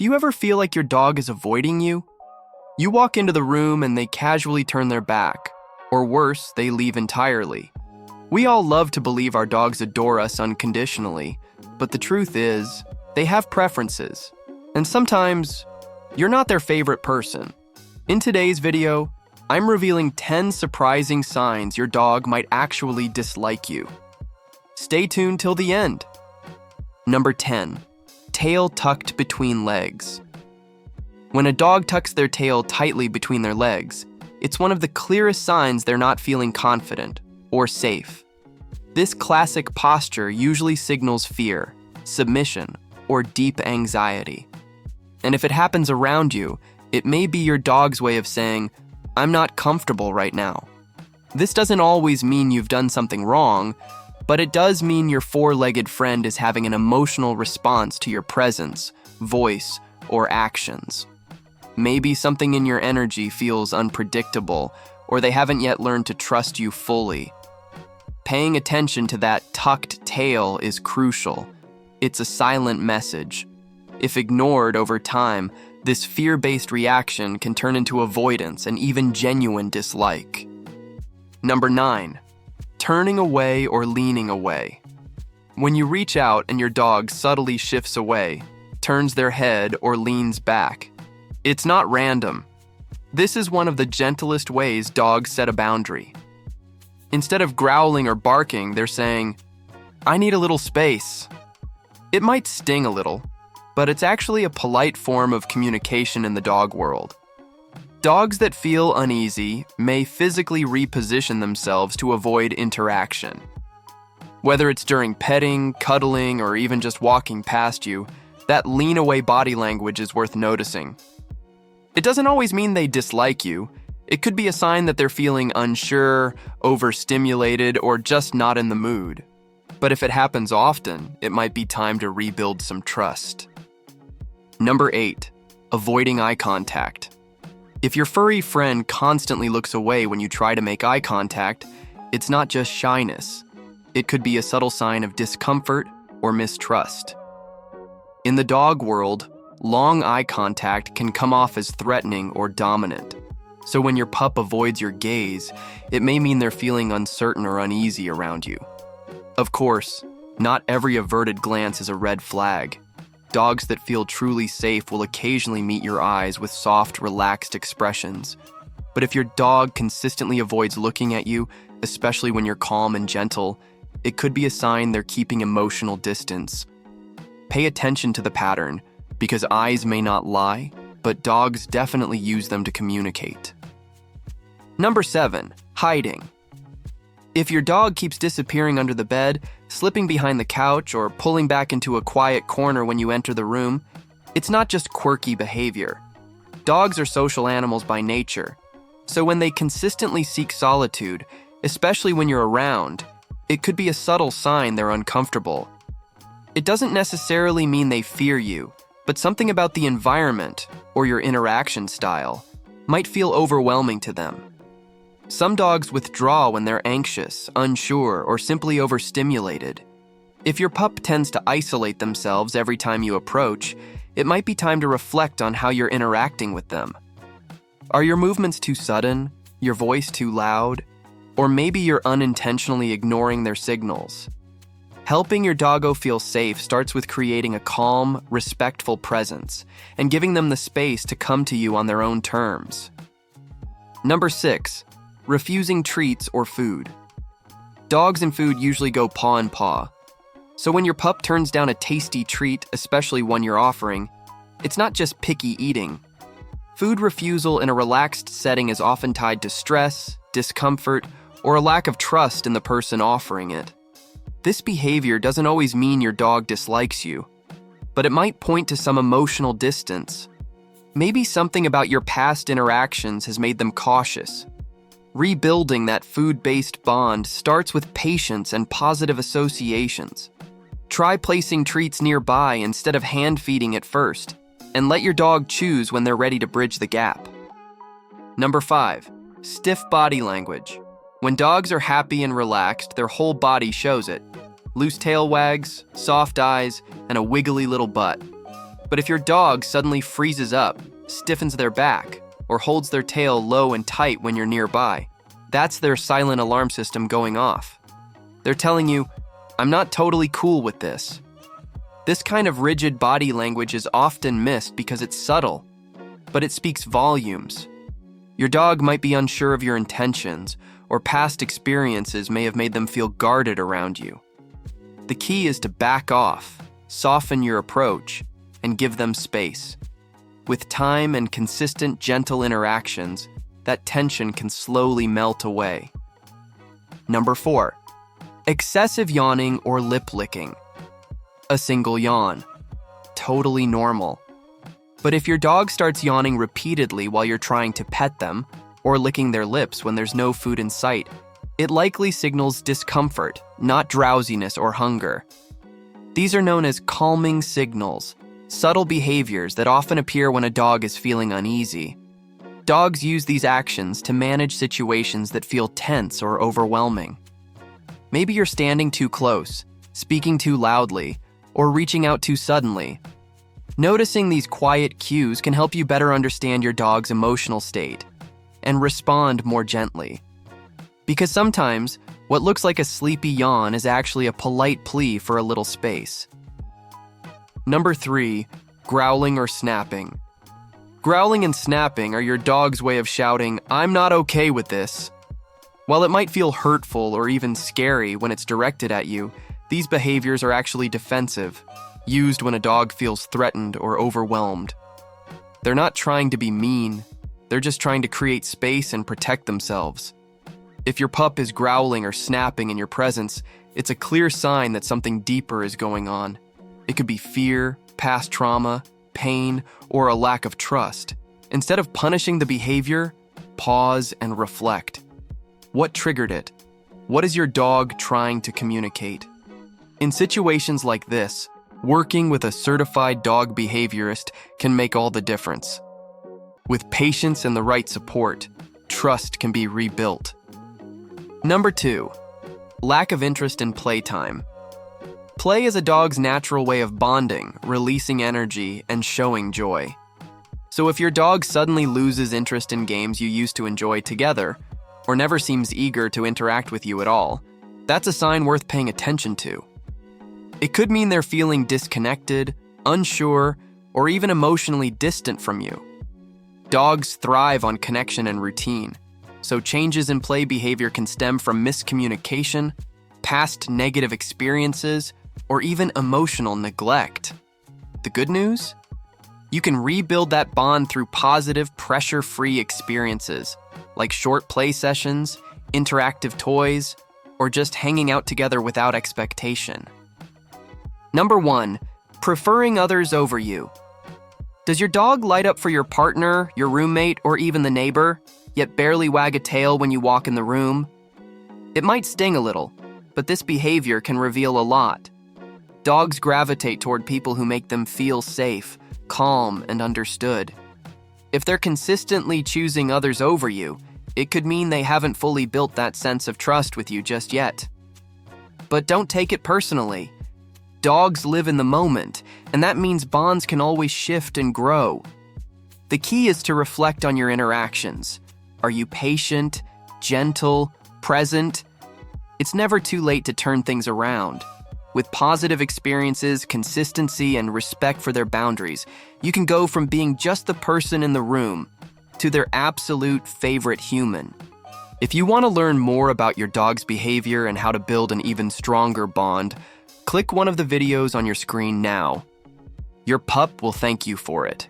Do you ever feel like your dog is avoiding you? You walk into the room and they casually turn their back, or worse, they leave entirely. We all love to believe our dogs adore us unconditionally, but the truth is, they have preferences, and sometimes you're not their favorite person. In today's video, I'm revealing 10 surprising signs your dog might actually dislike you. Stay tuned till the end. Number 10. Tail tucked between legs. When a dog tucks their tail tightly between their legs, it's one of the clearest signs they're not feeling confident or safe. This classic posture usually signals fear, submission, or deep anxiety. And if it happens around you, it may be your dog's way of saying, "I'm not comfortable right now." This doesn't always mean you've done something wrong, but it does mean your four-legged friend is having an emotional response to your presence, voice, or actions. Maybe something in your energy feels unpredictable, or they haven't yet learned to trust you fully. Paying attention to that tucked tail is crucial. It's a silent message. If ignored over time, this fear-based reaction can turn into avoidance and even genuine dislike. Number 9. Turning away or leaning away. When you reach out and your dog subtly shifts away, turns their head or leans back, it's not random. This is one of the gentlest ways dogs set a boundary. Instead of growling or barking, they're saying, "I need a little space." It might sting a little, but it's actually a polite form of communication in the dog world. Dogs that feel uneasy may physically reposition themselves to avoid interaction. Whether it's during petting, cuddling, or even just walking past you, that lean-away body language is worth noticing. It doesn't always mean they dislike you. It could be a sign that they're feeling unsure, overstimulated, or just not in the mood. But if it happens often, it might be time to rebuild some trust. Number 8. Avoiding eye contact. If your furry friend constantly looks away when you try to make eye contact, it's not just shyness. It could be a subtle sign of discomfort or mistrust. In the dog world, long eye contact can come off as threatening or dominant. So when your pup avoids your gaze, it may mean they're feeling uncertain or uneasy around you. Of course, not every averted glance is a red flag. Dogs that feel truly safe will occasionally meet your eyes with soft, relaxed expressions. But if your dog consistently avoids looking at you, especially when you're calm and gentle, it could be a sign they're keeping emotional distance. Pay attention to the pattern, because eyes may not lie, but dogs definitely use them to communicate. Number 7. Hiding. If your dog keeps disappearing under the bed, slipping behind the couch, or pulling back into a quiet corner when you enter the room, it's not just quirky behavior. Dogs are social animals by nature, so when they consistently seek solitude, especially when you're around, it could be a subtle sign they're uncomfortable. It doesn't necessarily mean they fear you, but something about the environment or your interaction style might feel overwhelming to them. Some dogs withdraw when they're anxious, unsure, or simply overstimulated. If your pup tends to isolate themselves every time you approach, it might be time to reflect on how you're interacting with them. Are your movements too sudden, your voice too loud, or maybe you're unintentionally ignoring their signals? Helping your doggo feel safe starts with creating a calm, respectful presence and giving them the space to come to you on their own terms. Number 6. Refusing treats or food. Dogs and food usually go paw in paw. So when your pup turns down a tasty treat, especially one you're offering, it's not just picky eating. Food refusal in a relaxed setting is often tied to stress, discomfort, or a lack of trust in the person offering it. This behavior doesn't always mean your dog dislikes you, but it might point to some emotional distance. Maybe something about your past interactions has made them cautious. Rebuilding that food-based bond starts with patience and positive associations. Try placing treats nearby instead of hand-feeding at first, and let your dog choose when they're ready to bridge the gap. Number 5. Stiff body language. When dogs are happy and relaxed, their whole body shows it. Loose tail wags, soft eyes, and a wiggly little butt. But if your dog suddenly freezes up, stiffens their back, or holds their tail low and tight when you're nearby, that's their silent alarm system going off. They're telling you, I'm not totally cool with this. This kind of rigid body language is often missed because it's subtle, but it speaks volumes. Your dog might be unsure of your intentions, or past experiences may have made them feel guarded around you. The key is to back off, soften your approach, and give them space. With time and consistent, gentle interactions, that tension can slowly melt away. Number 4, excessive yawning or lip licking. A single yawn. Totally normal. But if your dog starts yawning repeatedly while you're trying to pet them, or licking their lips when there's no food in sight, it likely signals discomfort, not drowsiness or hunger. These are known as calming signals, subtle behaviors that often appear when a dog is feeling uneasy. Dogs use these actions to manage situations that feel tense or overwhelming. Maybe you're standing too close, speaking too loudly, or reaching out too suddenly. Noticing these quiet cues can help you better understand your dog's emotional state and respond more gently. Because sometimes, what looks like a sleepy yawn is actually a polite plea for a little space. Number 3, growling or snapping. Growling and snapping are your dog's way of shouting, "I'm not okay with this." While it might feel hurtful or even scary when it's directed at you, these behaviors are actually defensive, used when a dog feels threatened or overwhelmed. They're not trying to be mean, they're just trying to create space and protect themselves. If your pup is growling or snapping in your presence, it's a clear sign that something deeper is going on. It could be fear, past trauma, pain, or a lack of trust. Instead of punishing the behavior, pause and reflect. What triggered it? What is your dog trying to communicate? In situations like this, working with a certified dog behaviorist can make all the difference. With patience and the right support, trust can be rebuilt. Number 2, lack of interest in playtime. Play is a dog's natural way of bonding, releasing energy, and showing joy. So if your dog suddenly loses interest in games you used to enjoy together, or never seems eager to interact with you at all, that's a sign worth paying attention to. It could mean they're feeling disconnected, unsure, or even emotionally distant from you. Dogs thrive on connection and routine, so changes in play behavior can stem from miscommunication, past negative experiences, or even emotional neglect. The good news? You can rebuild that bond through positive, pressure-free experiences, like short play sessions, interactive toys, or just hanging out together without expectation. Number 1, preferring others over you. Does your dog light up for your partner, your roommate, or even the neighbor, yet barely wag a tail when you walk in the room? It might sting a little, but this behavior can reveal a lot. Dogs gravitate toward people who make them feel safe, calm, and understood. If they're consistently choosing others over you, it could mean they haven't fully built that sense of trust with you just yet. But don't take it personally. Dogs live in the moment, and that means bonds can always shift and grow. The key is to reflect on your interactions. Are you patient, gentle, present? It's never too late to turn things around. With positive experiences, consistency, and respect for their boundaries, you can go from being just the person in the room to their absolute favorite human. If you want to learn more about your dog's behavior and how to build an even stronger bond, click one of the videos on your screen now. Your pup will thank you for it.